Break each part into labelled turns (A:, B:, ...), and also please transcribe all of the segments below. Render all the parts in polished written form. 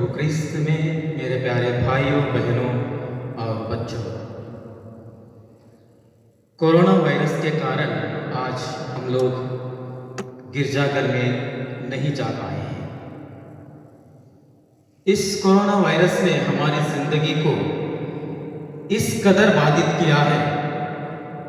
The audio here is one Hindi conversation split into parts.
A: प्रभु क्रिस्त में मेरे प्यारे भाइयों बहनों और बच्चों, कोरोना वायरस के कारण आज हम लोग गिरजाघर में नहीं जा पाए हैं। इस कोरोना वायरस ने हमारी जिंदगी को इस कदर बाधित किया है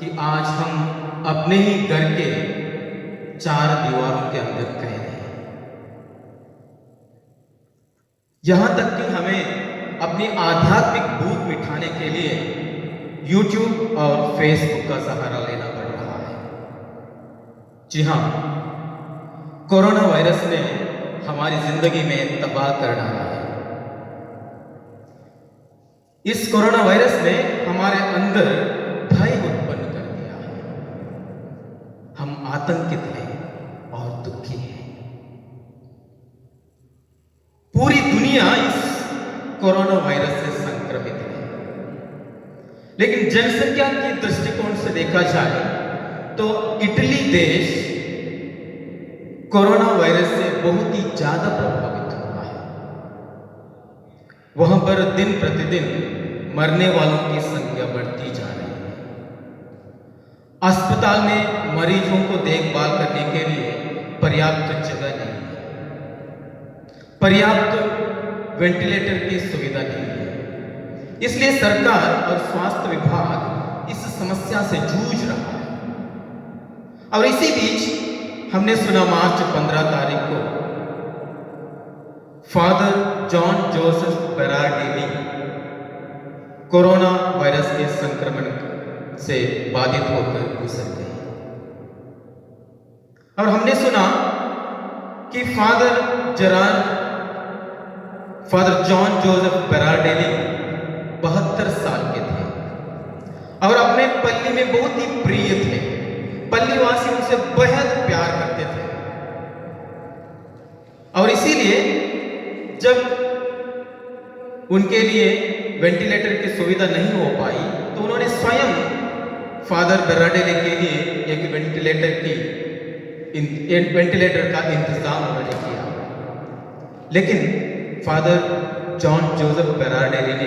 A: कि आज हम अपने ही घर के चार दीवारों के अंदर कैद हैं। यहां तक कि हमें अपनी आध्यात्मिक भूख मिटाने के लिए YouTube और Facebook का सहारा लेना पड़ रहा है। जी हाँ, कोरोना वायरस ने हमारी जिंदगी में तबाह कर डाला है। इस कोरोना वायरस ने हमारे अंदर भय उत्पन्न कर दिया है। हम आतंकित हैं और दुखी हैं। पूरी दुनिया इस कोरोना वायरस से संक्रमित है, लेकिन जनसंख्या के दृष्टिकोण से देखा जाए तो इटली देश कोरोना वायरस से बहुत ही ज्यादा प्रभावित हुआ है। वहां पर दिन प्रतिदिन मरने वालों की संख्या बढ़ती जा रही है। अस्पताल में मरीजों को देखभाल करने के लिए पर्याप्त जगह नहीं है, पर्याप्त वेंटिलेटर की सुविधा नहीं है। इसलिए सरकार और स्वास्थ्य विभाग इस समस्या से जूझ रहा है। और इसी बीच हमने सुना मार्च 15 तारीख को father John Joseph Berardini corona virus के संक्रमण से बाधित होकर गुजर गए। और हमने सुना कि फादर जॉन जोसेफ बेरार्डिनी 72 साल के थे और अपने पल्ली में बहुत ही प्रिय थे। पल्लीवासी उनसे बेहद प्यार करते थे और इसीलिए जब उनके लिए वेंटिलेटर की सुविधा नहीं हो पाई तो उन्होंने स्वयं फादर बेरार्डिनी के लिए एक वेंटिलेटर का इंतजाम उन्होंने किया। लेकिन फादर जॉन जोसेफ बेरार्डिनी ने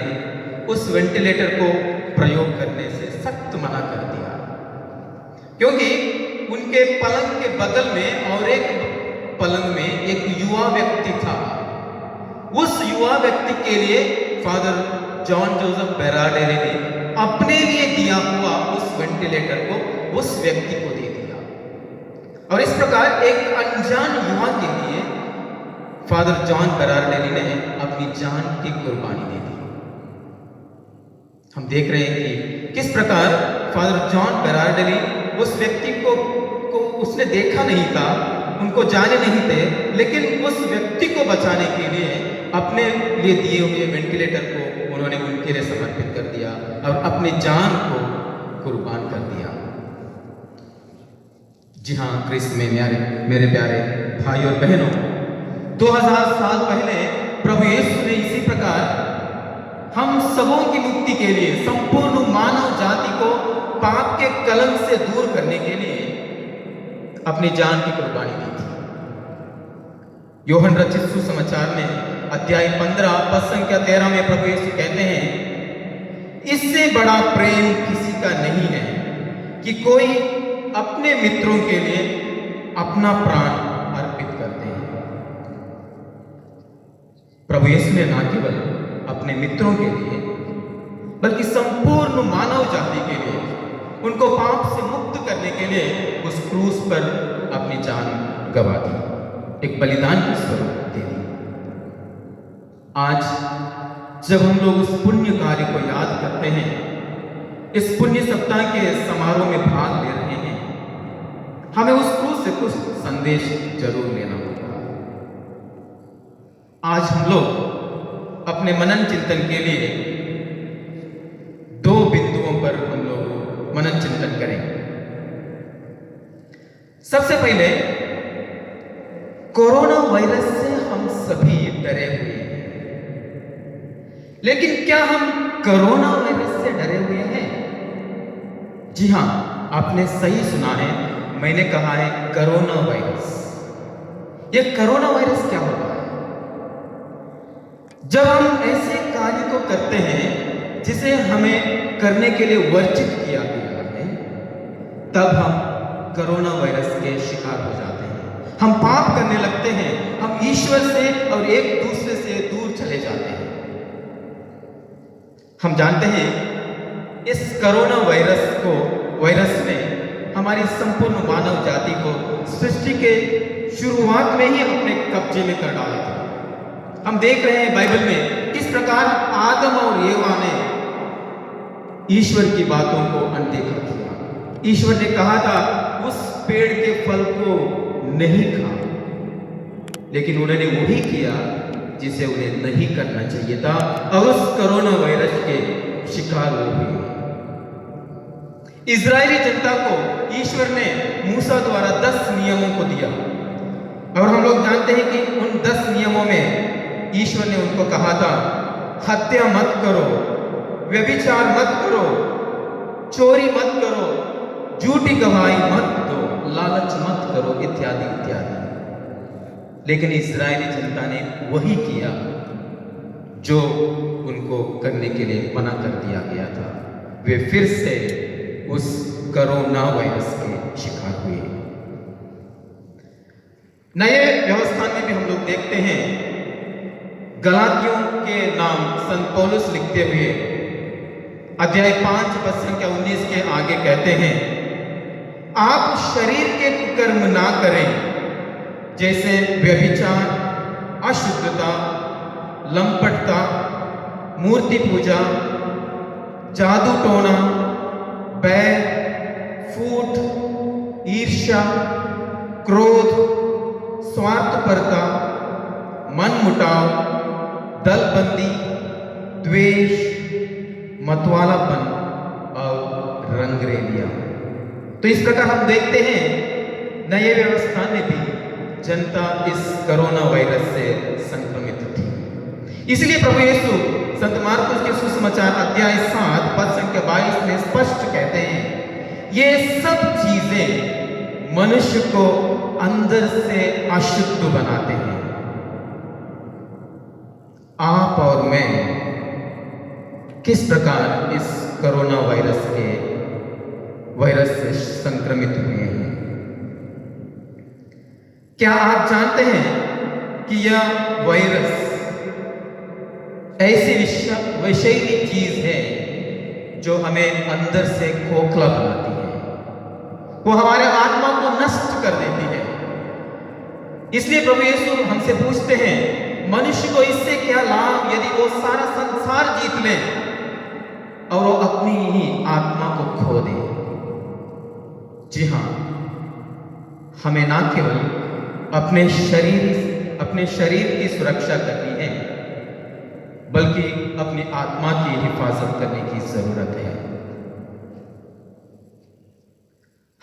A: उस वेंटिलेटर को प्रयोग करने से सख्त मना कर दिया, क्योंकि उनके पलंग के बगल में और एक पलंग में एक युवा व्यक्ति था। उस युवा व्यक्ति के लिए फादर जॉन जोसेफ बेरार्डिनी ने अपने लिए दिया हुआ उस वेंटिलेटर को उस व्यक्ति को दे दिया और इस प्रकार एक अनजान युवा के लिए फादर जॉन बेरार्डिनी ने अपनी जान की कुर्बानी दे दी। हम देख रहे हैं कि किस प्रकार फादर जॉन बेरार्डिनी उस व्यक्ति को उसने देखा नहीं था, उनको जाने नहीं थे, लेकिन उस व्यक्ति को बचाने के लिए अपने लिए दिए हुए वेंटिलेटर को उन्होंने उनके लिए समर्पित कर दिया और अपनी जान को कुर्बान कर दिया। जी हाँ, क्रिस्त में मेरे प्यारे भाई और बहनों, 2000 साल पहले प्रभु यीशु ने इसी प्रकार हम सबों की मुक्ति के लिए, संपूर्ण मानव जाति को पाप के कलंक से दूर करने के लिए अपनी जान की कुर्बानी दी थी। यूहन्ना रचित सुसमाचार में अध्याय 15 पद संख्या 13 में प्रभु यीशु कहते हैं, इससे बड़ा प्रेम किसी का नहीं है कि कोई अपने मित्रों के लिए अपना प्राण अर्पित करते हैं। प्रभु यीशु ने न केवल अपने मित्रों के लिए बल्कि संपूर्ण मानव जाति के लिए, उनको पाप से मुक्त करने के लिए उस क्रूस पर अपनी जान गवा दी, एक बलिदान के स्वरूप दे दी। आज जब हम लोग उस पुण्य कार्य को याद करते हैं, इस पुण्य सप्ताह के समारोह में भाग ले रहे हैं, हमें उस क्रूस से कुछ संदेश जरूर लेना होगा। आज हम लोग अपने मनन चिंतन के लिए 2 बिंदुओं पर हम लोग मनन चिंतन करेंगे। सबसे पहले, कोरोना वायरस से हम सभी डरे हुए हैं, लेकिन क्या हम कोरोना वायरस से डरे हुए हैं? जी हां, आपने सही सुना है, मैंने कहा है कोरोना वायरस। यह कोरोना वायरस क्या होता है? जब हम ऐसे कार्य को करते हैं जिसे हमें करने के लिए वर्जित किया गया है, तब हम कोरोना वायरस के शिकार हो जाते हैं। हम पाप करने लगते हैं, हम ईश्वर से और एक दूसरे से दूर चले जाते हैं। हम जानते हैं इस कोरोना वायरस ने हमारी संपूर्ण मानव जाति को सृष्टि के शुरुआत में ही अपने कब्जे में कर डाला था। हम देख रहे हैं बाइबल में किस प्रकार आदम और एवा ने ईश्वर की बातों को अनदेखा किया। ईश्वर ने कहा था उस पेड़ के फल को नहीं खा, लेकिन उन्होंने वही किया जिसे उन्हें नहीं करना चाहिए था और उस कोरोना वायरस के शिकार हो गए। इजरायली जनता को ईश्वर ने मूसा द्वारा 10 नियमों को दिया और हम लोग जानते हैं कि उन 10 नियमों में ईश्वर ने उनको कहा था, हत्या मत करो, व्यभिचार मत करो, चोरी मत करो, झूठी गवाही मत दो, लालच मत करो, इत्यादि इत्यादि। लेकिन इजरायली जनता ने वही किया जो उनको करने के लिए मना कर दिया गया था। वे फिर से उस कोरोना वायरस के शिकार हुए। नए व्यवस्था में भी हम लोग देखते हैं, गलातियों के नाम संत पौलुस लिखते हुए अध्याय 5 पद संख्या 19 के आगे कहते हैं, आप शरीर के कुकर्म ना करें, जैसे व्यभिचार, अशुद्धता, लंपटता, मूर्ति पूजा, जादू टोना, बैर, फूट, ईर्ष्या, क्रोध, स्वार्थपरता, मनमुटाव, दलबंदी, द्वेष, मतवालापन और रंगरेलियां। तो इस प्रकार हम देखते हैं नए व्यवस्था में भी जनता इस कोरोना वायरस से संक्रमित थी। इसलिए प्रभु यीशु संत मार्कुस के सुसमाचार अध्याय 7 पद संख्या 22 में स्पष्ट कहते हैं, ये सब चीजें मनुष्य को अंदर से अशुद्ध बनाते हैं। आप और मैं किस प्रकार इस कोरोना वायरस से संक्रमित हुए हैं? क्या आप जानते हैं कि यह वायरस ऐसी विषैली चीज है जो हमें अंदर से खोखला बनाती है, वो हमारे आत्मा को नष्ट कर देती है। इसलिए प्रभु यीशु हमसे पूछते हैं, मनुष्य को इससे क्या लाभ यदि वो सारा संसार जीत ले और वो अपनी ही आत्मा को खो दे। जी हां, हमें ना केवल अपने शरीर की सुरक्षा करनी है, बल्कि अपनी आत्मा की हिफाजत करने की जरूरत है।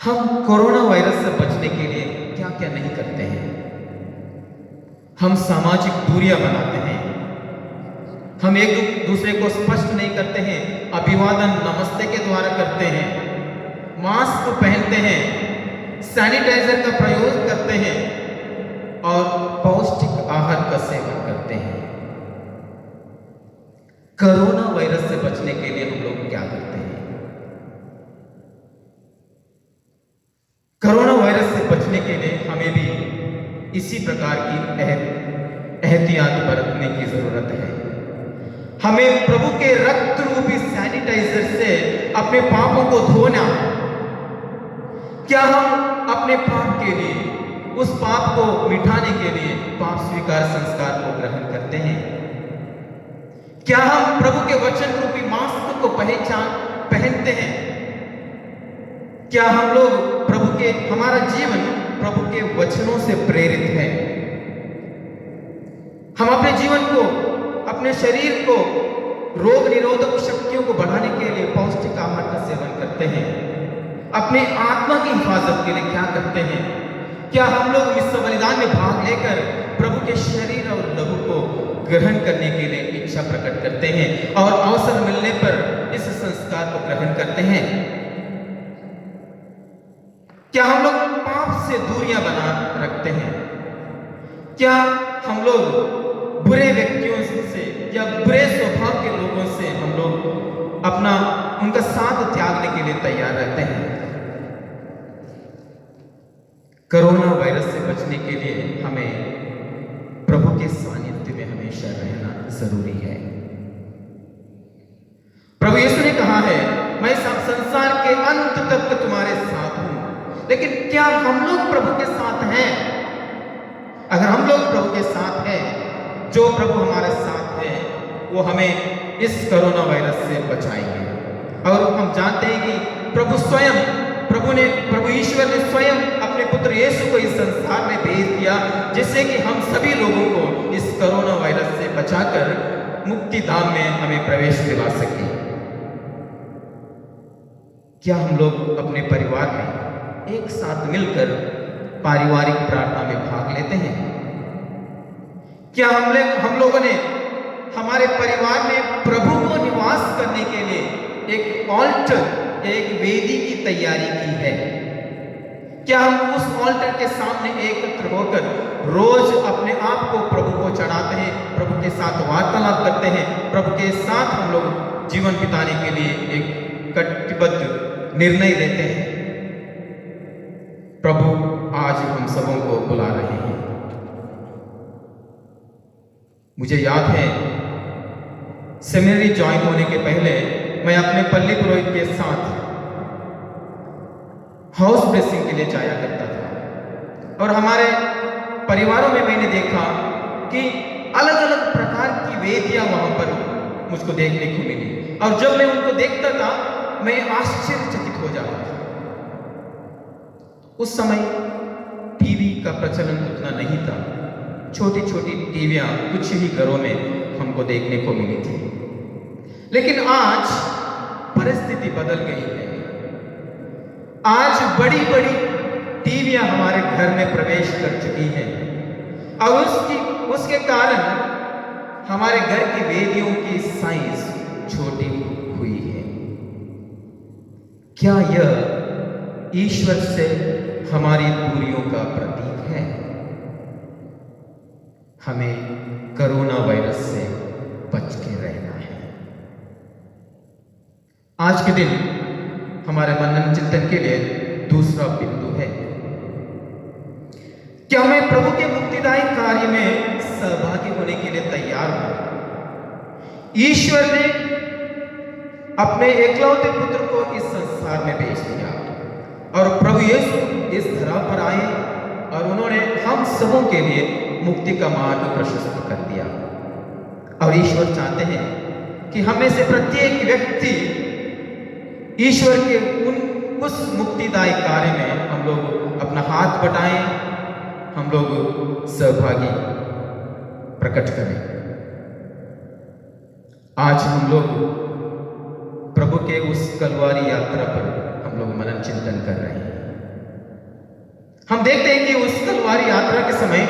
A: हम कोरोना वायरस से बचने के लिए क्या क्या नहीं करते हैं? हम सामाजिक दूरियां बनाते हैं, हम एक दूसरे को स्पष्ट नहीं करते हैं, अभिवादन नमस्ते के द्वारा करते हैं, मास्क पहनते हैं, सैनिटाइजर का प्रयोग करते हैं और पौष्टिक आहार का सेवन करते हैं। कोरोना वायरस से बचने के लिए हम लोग क्या करते हैं? कोरोना वायरस से बचने के लिए हमें भी इसी प्रकार की एहतियात बरतने की जरूरत है। हमें प्रभु के रक्त रूपी सैनिटाइजर से अपने पापों को धोना। क्या हम अपने पाप के लिए, उस पाप को मिटाने के लिए पाप स्वीकार संस्कार को ग्रहण करते हैं? क्या हम प्रभु के वचन रूपी मास्क को पहनते हैं? क्या हम लोग हमारा जीवन प्रभु के वचनों से प्रेरित है? हम अपने जीवन को, अपने शरीर को रोग निरोधक शक्तियों को बढ़ाने के लिए पौष्टिक आहार का सेवन करते हैं? अपने आत्मा की हिफाजत के लिए क्या करते हैं? क्या हम लोग विश्व बलिदान में भाग लेकर प्रभु के शरीर और लहू को ग्रहण करने के लिए इच्छा प्रकट करते हैं और अवसर मिलने पर इस संस्कार को ग्रहण करते हैं? क्या हम लोग पाप से दूरियां बना रखते हैं? क्या हम लोग बुरे व्यक्तियों से या बुरे स्वभाव के लोगों से हम लोग अपना उनका साथ त्यागने के लिए तैयार रहते हैं। कोरोना वायरस से बचने के लिए हमें प्रभु के सानिध्य में हमेशा रहना जरूरी है। प्रभु यीशु ने कहा है, मैं सब संसार के अंत तक तुम्हारे साथ हूं। लेकिन क्या हम लोग प्रभु के साथ हैं? अगर हम लोग प्रभु के साथ हैं, जो प्रभु हमारे साथ है, वो हमें इस कोरोना वायरस से बचाएंगे। और हम जानते हैं कि प्रभु ईश्वर ने स्वयं अपने पुत्र यीशु को इस संसार में भेज दिया, जिससे कि हम सभी लोगों को इस कोरोना वायरस से बचाकर मुक्ति धाम में हमें प्रवेश दिला सके। क्या हम लोग अपने परिवार में एक साथ मिलकर पारिवारिक प्रार्थना में भाग लेते हैं? क्या हम लोगों ने हमारे परिवार में प्रभु को निवास करने के लिए एक ऑल्टर, एक वेदी की तैयारी की है? क्या हम उस ऑल्टर के सामने एकत्र होकर रोज अपने आप को प्रभु को चढ़ाते हैं, प्रभु के साथ वार्तालाप करते हैं, प्रभु के साथ हम लोग जीवन बिताने के लिए एक कटिबद्ध निर्णय लेते हैं? प्रभु आज हम सबों को बुला रहे हैं। मुझे याद है, सेमिनरी ज्वाइन होने के पहले मैं अपने पल्ली पुरोहित के साथ हाउस ब्लेसिंग के लिए जाया करता था, और हमारे परिवारों में मैंने देखा कि अलग अलग प्रकार की वेदियां वहां पर मुझको देखने को मिली, और जब मैं उनको देखता था मैं आश्चर्यचकित हो जाता था। उस समय टीवी का प्रचलन उतना नहीं था, छोटी छोटी टीवियां कुछ ही घरों में हमको देखने को मिली थी। लेकिन आज परिस्थिति बदल गई है। आज बड़ी बड़ी टीवियां हमारे घर में प्रवेश कर चुकी हैं, और उसके कारण हमारे घर की वेदियों की साइज छोटी हुई है। क्या यह ईश्वर से हमारी दूरियों का प्रतीक है? हमें कोरोना वायरस से बच के रहना है। आज के दिन हमारे मनन चिंतन के लिए दूसरा बिंदु है, क्या मैं प्रभु के मुक्तिदायी कार्य में सहभागी होने के लिए तैयार हूं? ईश्वर ने अपने एकलौते पुत्र को इस संसार में भेज दिया, और प्रभु यीशु इस धरा पर आए, और उन्होंने हम सबों के लिए मुक्ति का मार्ग प्रशस्त कर दिया। और ईश्वर चाहते हैं कि हमें से प्रत्येक व्यक्ति ईश्वर के उस मुक्तिदायी कार्य में हम लोग अपना हाथ बटाएं, हम लोग सहभागी प्रकट करें। आज हम लोग प्रभु के उस कलवारी यात्रा पर हम लोग मनन चिंतन कर रहे हैं। हम देखते हैं कि उस कलवारी यात्रा के समय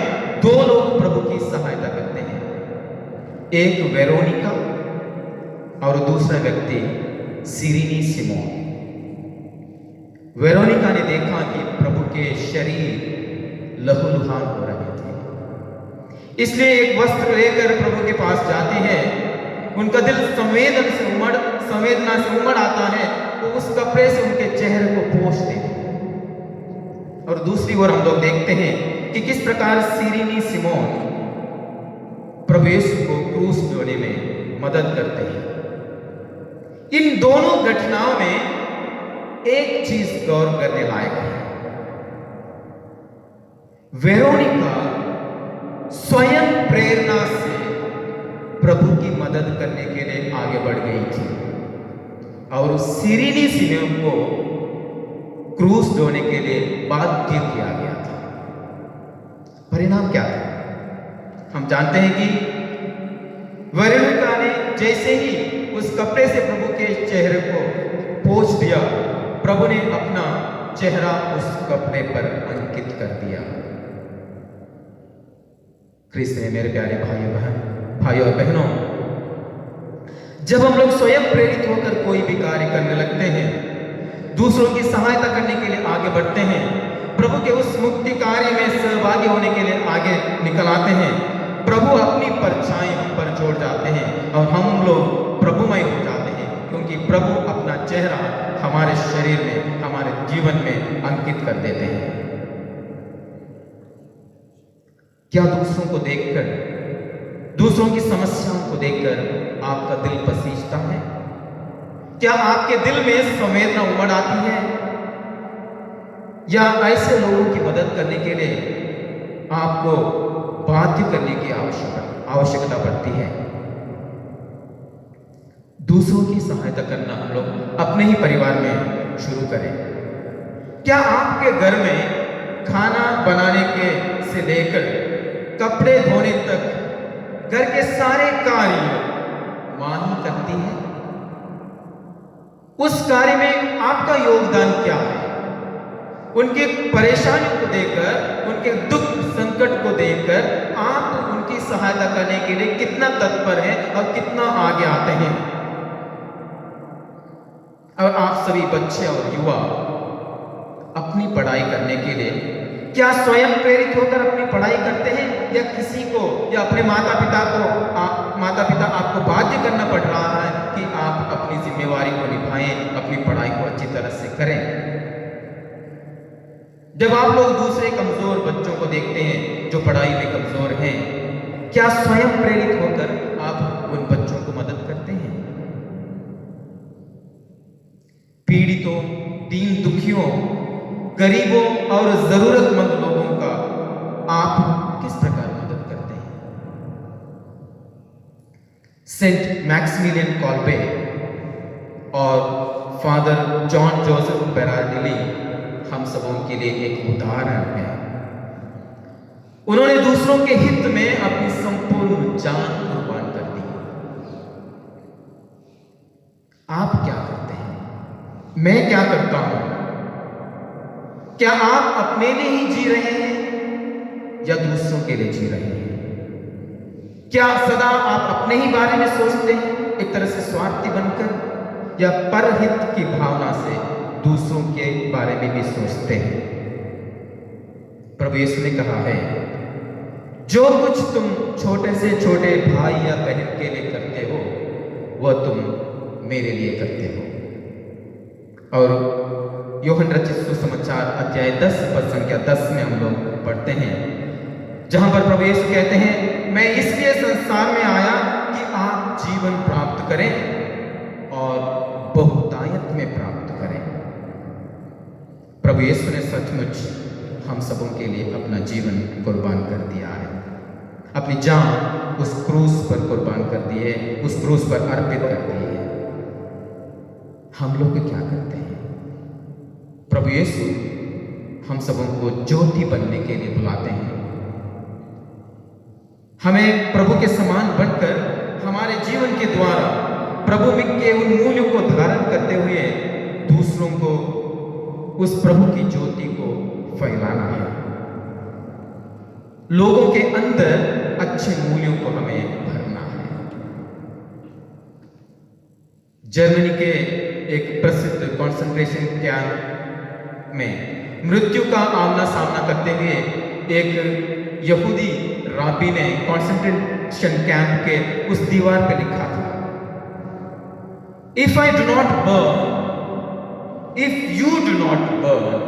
A: दो लोग प्रभु की सहायता करते हैं, एक वेरोनिका और दूसरा व्यक्ति सिरिनी सिमोन। वेरोनिका ने देखा कि प्रभु के शरीर लहूलुहान हो रहे थे, इसलिए एक वस्त्र लेकर प्रभु के पास जाती है। उनका दिल संवेदना से उमड़ आता है, वो उस कपड़े से उनके चेहरे को पोंछ देती है। और दूसरी ओर हम लोग देखते हैं कि किस प्रकार सिरिनी सिमोन प्रभु यीशु को क्रूस ढोने में मदद करते हैं। इन दोनों घटनाओं में एक चीज गौर करने लायक है, वेरोनिका स्वयं प्रेरणा से प्रभु की मदद करने के लिए आगे बढ़ गई थी, और सिरिनी सिमोन को क्रूस ढोने के लिए बाध्य किया गया था। परिणाम क्या था? हम जानते हैं कि वेरोनिका ने जैसे ही उस कपड़े से प्रभु के चेहरे को पोंछ दिया, प्रभु ने अपना चेहरा उस कपड़े पर अंकित कर दिया। ख्रीस्त में मेरे प्यारे भाइयों और बहनों, जब हम लोग स्वयं प्रेरित होकर कोई भी कार्य करने लगते हैं, दूसरों की सहायता करने के लिए आगे बढ़ते हैं, प्रभु के उस मुक्ति कार्य में सहभागी होने के लिए आगे निकल आते हैं, प्रभु अपनी परछाई हम पर जोड़ जाते हैं और हम लोग प्रभुमय हो जाते हैं, क्योंकि प्रभु अपना चेहरा हमारे शरीर में, हमारे जीवन में अंकित कर देते हैं। क्या दूसरों को देखकर, दूसरों की समस्याओं को देखकर आपका दिल पसीजता है? क्या आपके दिल में संवेदना उमड़ आती है? या ऐसे लोगों की मदद करने के लिए आपको बाध्य करने की आवश्यकता पड़ती है? दूसरों की सहायता करना हम लोग अपने ही परिवार में शुरू करें। क्या आपके घर में खाना बनाने के से लेकर कपड़े धोने तक घर के सारे कार्य मां ही करती है? उस कार्य में आपका योगदान क्या है? उनके परेशानियों को देखकर, उनके दुख संकट को देखकर आप उनकी सहायता करने के लिए कितना तत्पर हैं और कितना आगे आते हैं? और आप सभी बच्चे और युवा अपनी पढ़ाई करने के लिए क्या स्वयं प्रेरित होकर अपनी पढ़ाई करते हैं, या किसी को या अपने माता पिता आपको बाध्य करना पड़ रहा है कि आप अपनी जिम्मेवारी को निभाएं, अपनी पढ़ाई को अच्छी तरह से करें? जब आप लोग दूसरे कमजोर बच्चों को देखते हैं जो पढ़ाई में कमजोर हैं, क्या स्वयं प्रेरित होकर आप उन बच्चों को मदद करते हैं? पीड़ितों, दीन दुखियों, गरीबों और जरूरतमंद लोगों का आप किस प्रकार मदद करते हैं? सेंट मैक्सिमिलियन कॉल्बे और फादर जॉन जोसेफ बेरार्डिली हम सबों के लिए एक उदाहरण है। उन्होंने दूसरों के हित में अपनी संपूर्ण जान कुर्बान कर दी। आप क्या करते हैं? मैं क्या करता हूं? क्या आप अपने लिए ही जी रहे हैं या दूसरों के लिए जी रहे हैं? क्या सदा आप अपने ही बारे में सोचते हैं, एक तरह से स्वार्थी बनकर, या परहित की भावना से दूसरों के बारे में भी सोचते हैं? प्रभु यीशु ने कहा है, जो कुछ तुम छोटे से छोटे भाई या बहन के लिए करते हो वह तुम मेरे लिए करते हो। और यूहन्ना रचित सुसमाचार अध्याय 10 पद संख्या 10 में हम लोग पढ़ते हैं, जहां पर प्रभु यीशु कहते हैं, मैं इसलिए संसार में आया कि आप जीवन प्राप्त करें और बहुतायत में प्राप्त करें। प्रभु यीशु ने सचमुच हम सबों के लिए अपना जीवन कुर्बान कर दिया है, अपनी जान उस क्रूस पर कुर्बान कर दी है, उस क्रूस पर अर्पित कर दी है। हम लोग क्या करते हैं? प्रभु यीशु हम सबों को ज्योति बनने के लिए बुलाते हैं। हमें प्रभु के समान बनकर हमारे जीवन के द्वारा प्रभु के उन मूल्यों को धारण करते हुए दूसरों को उस प्रभु की ज्योति को फैलाना है। लोगों के अंदर अच्छे मूल्यों को हमें भरना है। जर्मनी के एक प्रसिद्ध कॉन्सेंट्रेशन कैंप में मृत्यु का आमना सामना करते हुए एक यहूदी राबी ने कॉन्सेंट्रेशन कैंप के उस दीवार पर लिखा था, if I do not burn, if you do not burn,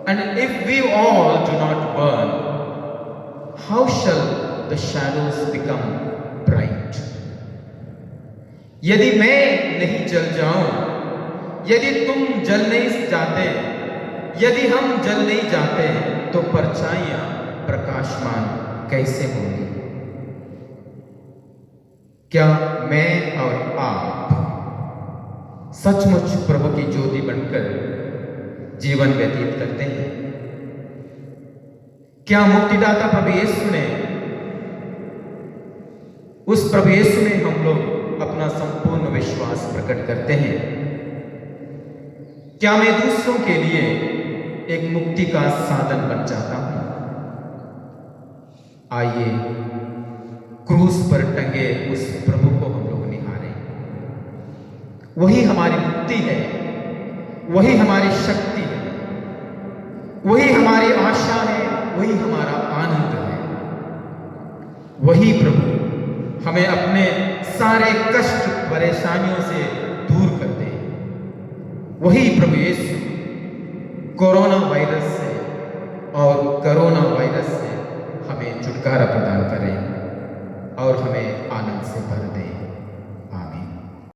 A: and if we all do not burn, how shall the shadows become bright? यदि मैं नहीं जल जाऊं, यदि तुम जल नहीं जाते, यदि हम जल नहीं जाते, तो परछाइयां प्रकाशमान कैसे होंगी? क्या मैं और आप सचमुच प्रभु की ज्योति बनकर जीवन व्यतीत करते हैं? क्या मुक्तिदाता प्रभु यीशु ने, उस प्रभु यीशु में हम लोग अपना संपूर्ण विश्वास प्रकट करते हैं? क्या मैं दूसरों के लिए एक मुक्ति का साधन बन जाता हूं? आइए क्रूस पर टंगे उस प्रभु को हम लोग निहारें। वही हमारी मुक्ति है, वही हमारी शक्ति है, वही हमारी आशा है, वही हमारा आनंद है। वही प्रभु हमें अपने सारे कष्ट परेशानियों से दूर कर दे। वही प्रभु यीशु कोरोना वायरस से और कोरोना वायरस से हमें छुटकारा प्रदान करें और हमें आनंद से भर दे।